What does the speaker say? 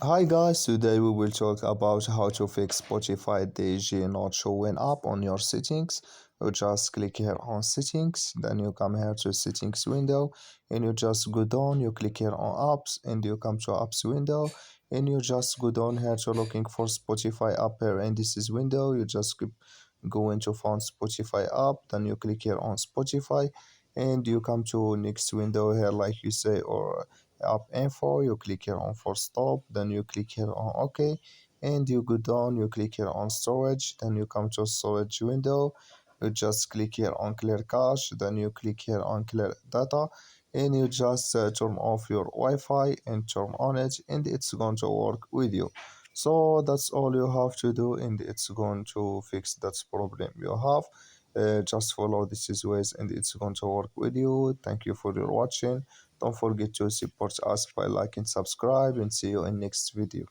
Hi guys, today we will talk about how to fix Spotify DJ not showing up on your settings. You just click here on settings, then you come here to settings window and you just go down, you click here on apps and you come to apps window and you just go down here to looking for Spotify app here and this is window. You just go into find Spotify app, then you click here on Spotify and you come to next window here like you say or app info. You click here on for stop, then you click here on OK and you go down, you click here on storage, then you come to storage window. You just click here on clear cache, then you click here on clear data and you just turn off your Wi-Fi and turn on it and it's going to work with you. So that's all you have to do and it's going to fix that problem you have. Just follow these ways and it's going to work with you. Thank you for your watching. Don't forget to support us by liking, subscribe, and see you in next video.